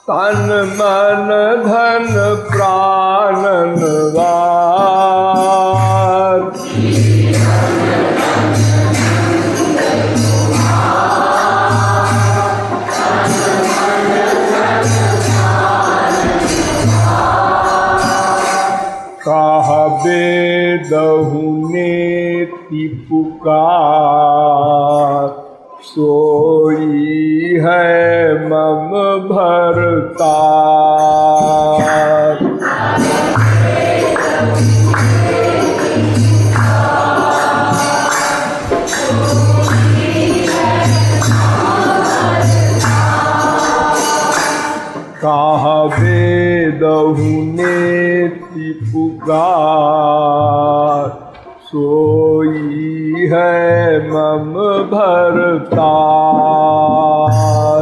तन मन धन प्राण वार, कहबे दहु नेति पुकार, सोई है मम भरतार। कहबे दहु नेति पुकार, सोई है मम भरतार।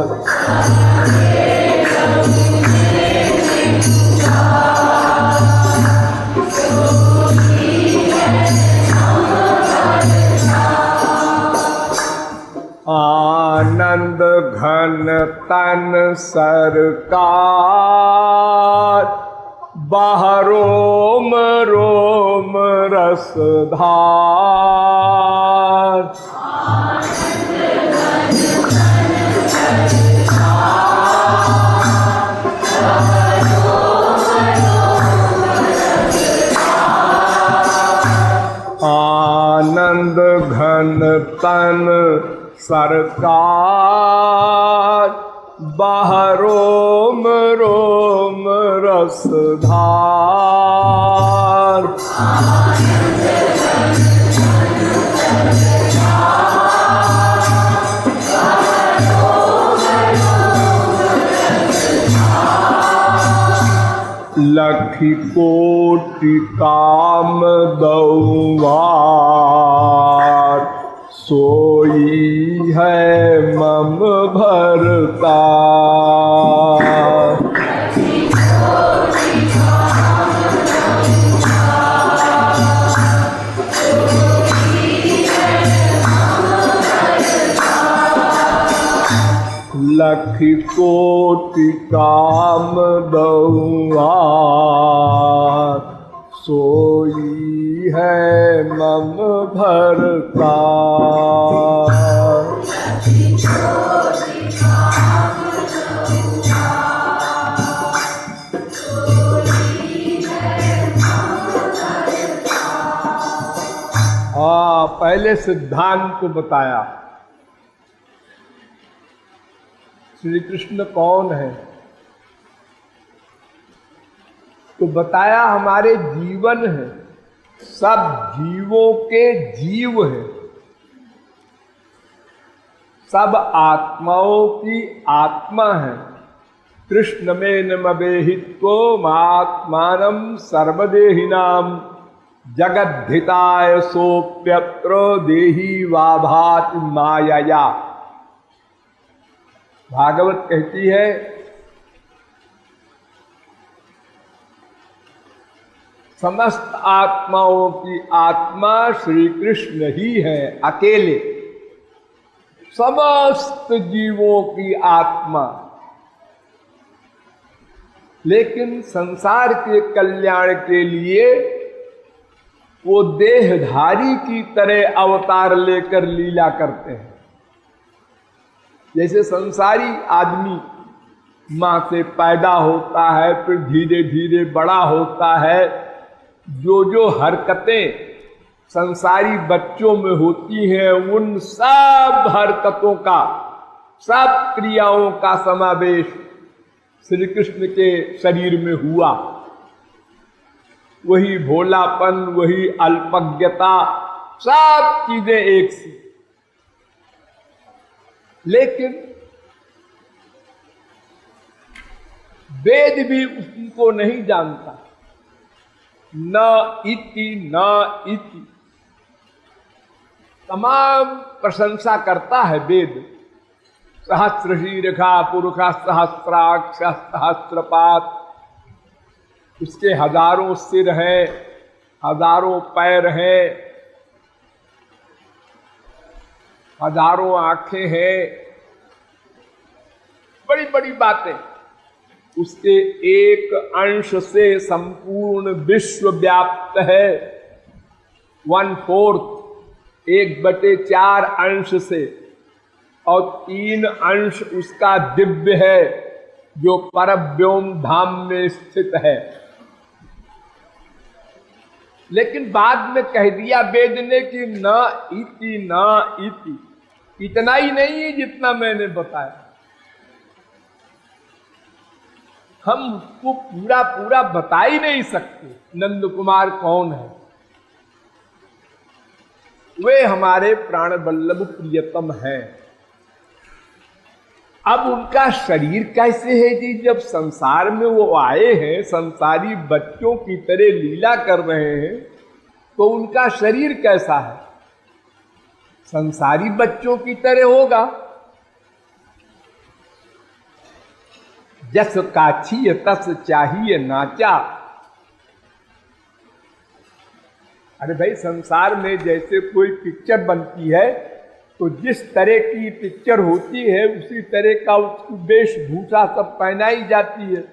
आनंद घन तन सरकार, बाहरोम रोम रसधार। आनंद घन तन सरकार, बाहरोम रोम रसधार। लखि कोटि काम दउवार, सोई है मम भरतार। लखि कोटि काम दउवार, सोई है मम भरतार। पहले सिद्धांत को बताया, श्री कृष्ण कौन है, तो बताया हमारे जीवन है, सब जीवों के जीव है, सब आत्माओं की आत्मा है। कृष्ण में नमवेहित्वो मात्मानं सर्वदेहिनां, जगद्धिताय सोप्यत्र देही वाभाति मायया। भागवत कहती है समस्त आत्माओं की आत्मा श्री कृष्ण ही है अकेले, समस्त जीवों की आत्मा। लेकिन संसार के कल्याण के लिए वो देहधारी की तरह अवतार लेकर लीला करते हैं। जैसे संसारी आदमी माँ से पैदा होता है, फिर धीरे धीरे बड़ा होता है, जो जो हरकतें संसारी बच्चों में होती हैं, उन सब हरकतों का, सब क्रियाओं का समावेश श्री कृष्ण के शरीर में हुआ। वही भोलापन, वही अल्पज्ञता, सब चीजें एक सी। लेकिन वेद भी उनको नहीं जानता। न इति न इति तमाम प्रशंसा करता है वेद। सहस्रशीर्षा पुरुष सहस्राक्ष सहस्रपात, उसके हजारों सिर है, हजारों पैर है, हजारों आंखें हैं, बड़ी बड़ी बातें। उसके एक अंश से संपूर्ण विश्व व्याप्त है। 1/4, 1/4 अंश से, और 3 अंश उसका दिव्य है जो परव्योम धाम में स्थित है। लेकिन बाद में कह दिया वेद ने कि न इति न इति, इतना ही नहीं है जितना मैंने बताया। हम उसको पूरा पूरा बता ही नहीं सकते। नंद कुमार कौन है? वे हमारे प्राण वल्लभ प्रियतम हैं। अब उनका शरीर कैसे है जी? जब संसार में वो आए हैं, संसारी बच्चों की तरह लीला कर रहे हैं, तो उनका शरीर कैसा है? संसारी बच्चों की तरह होगा। जस काछी तस चाहिए नाचा। अरे भाई, संसार में जैसे कोई पिक्चर बनती है तो जिस तरह की पिक्चर होती है उसी तरह का उसकी वेशभूषा सब पहनाई जाती है।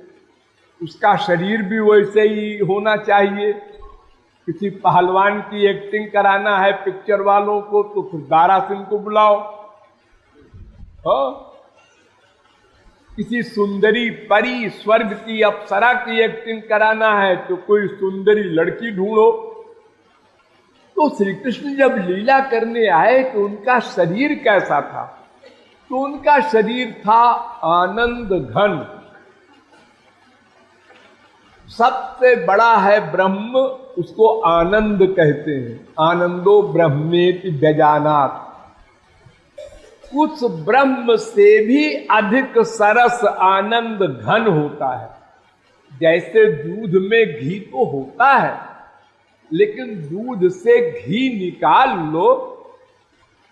उसका शरीर भी वैसे ही होना चाहिए। किसी पहलवान की एक्टिंग कराना है पिक्चर वालों को तो फिर दारा सिंह को बुलाओ। हाँ, किसी सुंदरी परी स्वर्ग की अप्सरा की एक्टिंग कराना है तो कोई सुंदरी लड़की ढूंढो। तो श्री कृष्ण जब लीला करने आए तो उनका शरीर कैसा था? तो उनका शरीर था आनंद घन। सबसे बड़ा है ब्रह्म, उसको आनंद कहते हैं। आनंदो ब्रह्मेति व्यजानात्। उस ब्रह्म से भी अधिक सरस आनंद घन होता है। जैसे दूध में घी तो होता है, लेकिन दूध से घी निकाल लो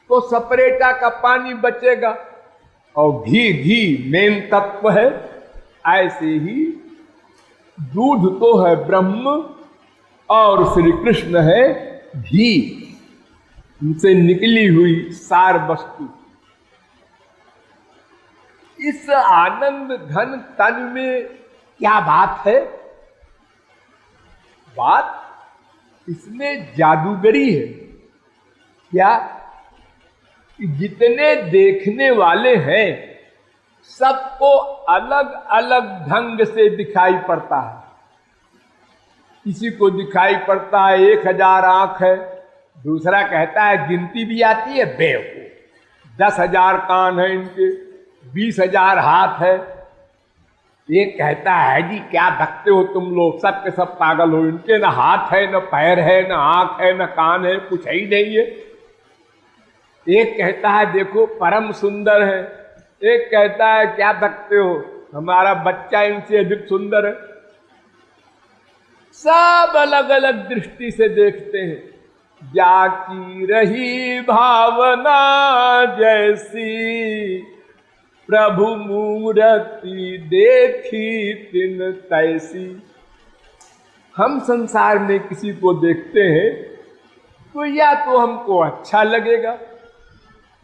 तो सपरेटा का पानी बचेगा, और घी मेन तत्व है। ऐसे ही दूध तो है ब्रह्म और श्री कृष्ण है घी, उनसे निकली हुई सार वस्तु। इस आनंद घन तन में क्या बात है? बात इसमें जादूगरी है। क्या? जितने देखने वाले हैं सबको अलग अलग ढंग से दिखाई पड़ता है। किसी को दिखाई पड़ता है 1000 आंख है, दूसरा कहता है गिनती भी आती है बेवकूफ, 10,000 कान है इनके, 20,000 हाथ है। एक कहता है जी क्या बकते हो तुम लोग, सब के सब पागल हो, इनके ना हाथ है, न पैर है, न आंख है, न कान है, कुछ ही नहीं है। एक कहता है देखो परम सुंदर है, एक कहता है क्या बकते हो, हमारा बच्चा इनसे अधिक सुंदर है। सब अलग अलग दृष्टि से देखते हैं। जाकी रही भावना जैसी, प्रभु मूर्ति देखी तिन तैसी। हम संसार में किसी को देखते हैं तो या तो हमको अच्छा लगेगा,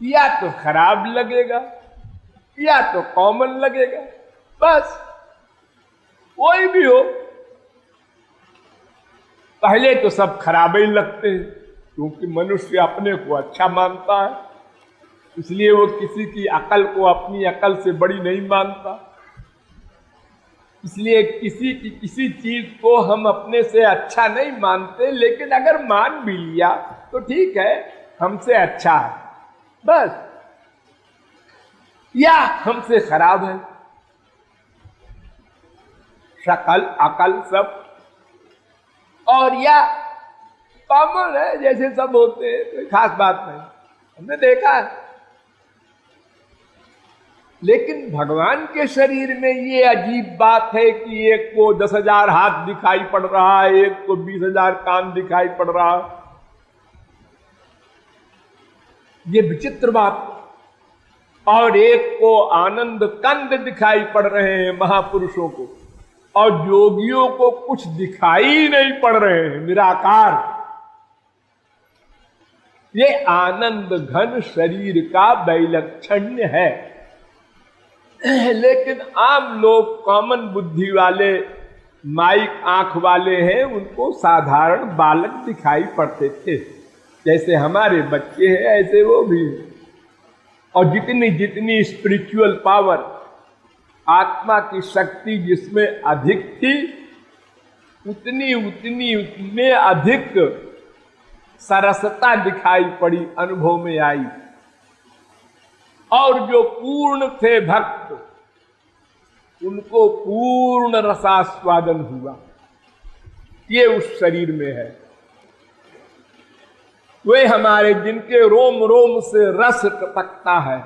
या तो खराब लगेगा, या तो कॉमन लगेगा। बस कोई भी हो, पहले तो सब खराब ही लगते हैं, क्योंकि मनुष्य अपने को अच्छा मानता है, इसलिए वो किसी की अकल को अपनी अकल से बड़ी नहीं मानता। इसलिए किसी की किसी चीज को हम अपने से अच्छा नहीं मानते, लेकिन अगर मान भी लिया तो ठीक है, हमसे अच्छा है बस, या हमसे खराब है। शकल अकल सब, और या कॉमन है, जैसे सब होते हैं, कोई खास बात नहीं, हमने देखा है। लेकिन भगवान के शरीर में ये अजीब बात है कि एक को 10,000 हाथ दिखाई पड़ रहा है, एक को 20,000 कान दिखाई पड़ रहा है। ये विचित्र बात। और एक को आनंद कंद दिखाई पड़ रहे हैं महापुरुषों को, और योगियों को कुछ दिखाई नहीं पड़ रहे हैं, निराकार। ये आनंद घन शरीर का वैलक्षण्य है। लेकिन आम लोग कॉमन बुद्धि वाले, माइक आंख वाले हैं, उनको साधारण बालक दिखाई पड़ते थे। जैसे हमारे बच्चे हैं ऐसे वो भी हैं। और जितनी जितनी स्पिरिचुअल पावर, आत्मा की शक्ति जिसमें अधिक थी, उतनी उतनी उतने अधिक सरसता दिखाई पड़ी, अनुभव में आई। और जो पूर्ण थे भक्त, उनको पूर्ण रसास्वादन हुआ। ये उस शरीर में है। वे हमारे जिनके रोम रोम से रस टपकता है।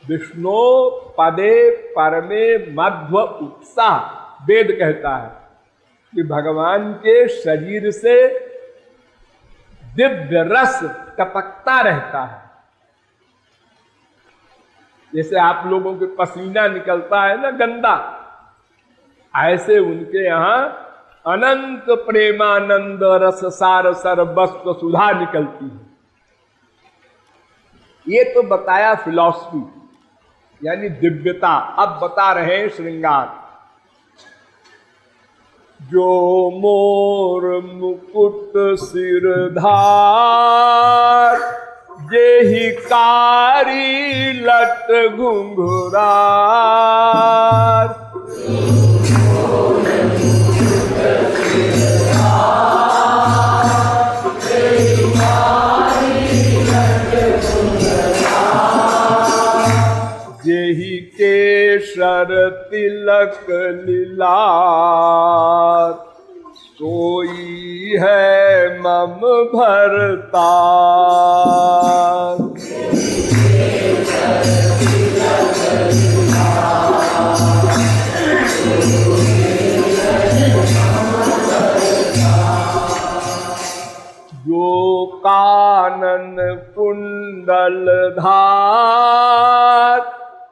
विष्णु पदे परमे मध्व उत्साह, वेद कहता है कि भगवान के शरीर से दिव्य रस टपकता रहता है। जैसे आप लोगों के पसीना निकलता है ना गंदा, ऐसे उनके यहाँ अनंत प्रेमानंद रस सार सर्वस्व सुधा निकलती है। ये तो बताया फिलॉसफी, यानी दिव्यता। अब बता रहे हैं श्रृंगार। जो मोर मुकुट सिरधार, जेहि कारी लट घुंघरार। जेहि केशर तिलक लीलार, सोई है मम भरतार। जो कानन कुंडल धार,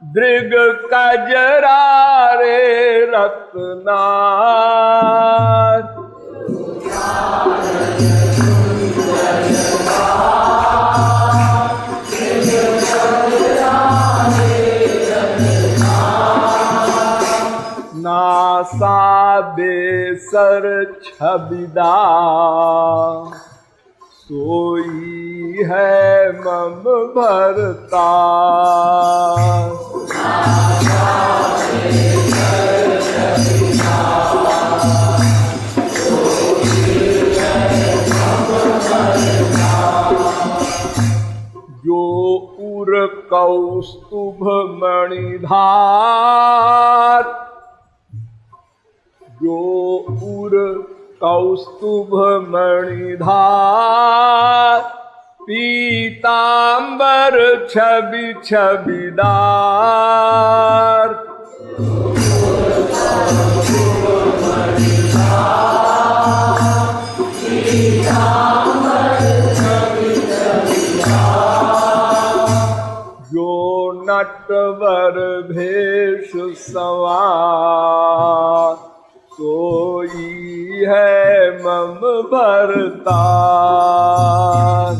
दृग कजरारे रत्नार। नासा बेसर छबिदा, सोई है मम भरतार। जो उर कौस्तुभ मणिधार, जो उर कौस्तुभ मणिधार। पीतांबर छवि छबिदार। जो नटवर भेष सवार, सोई है मम भरतार।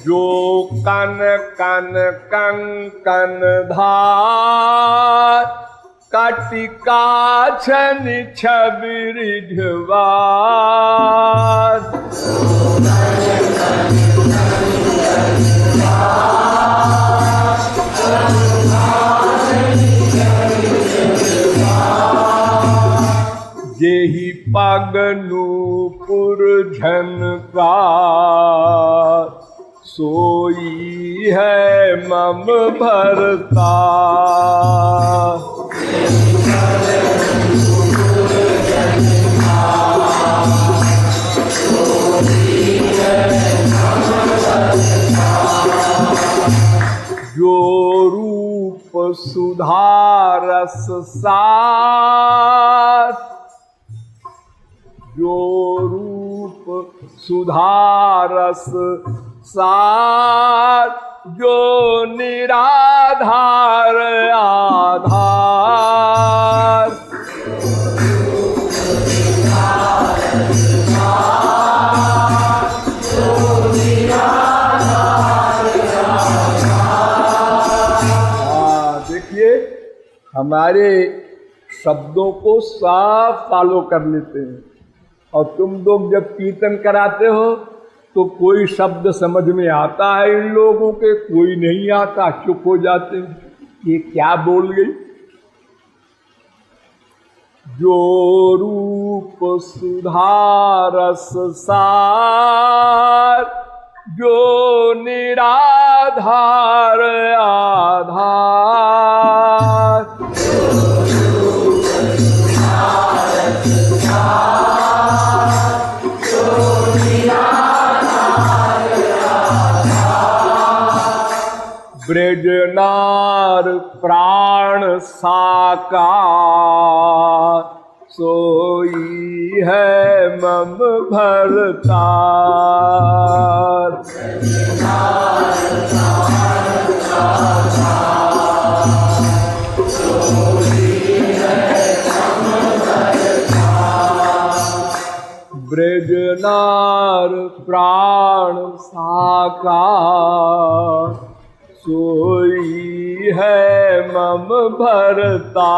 जो कन कन कंकन धार, कटिका छन छबि रिझवार। जेहि पग नूपुर झनकार, सोई है मम भरतार। जो रूप सुधारस सार, जो रूप सुधारस सार। जो निराधार आधार। हमारे शब्दों को साफ फॉलो कर लेते हैं। और तुम लोग जब कीर्तन कराते हो तो कोई शब्द समझ में आता है इन लोगों के, कोई नहीं आता, चुप हो जाते हैं, ये क्या बोल गई। जो रूप सुधारस सार, जो निराधार आधार, ब्रजनार प्राण साकार, सोई है मम भरतार। ब्रजनार प्राण साकार, सोई है मम भरतार।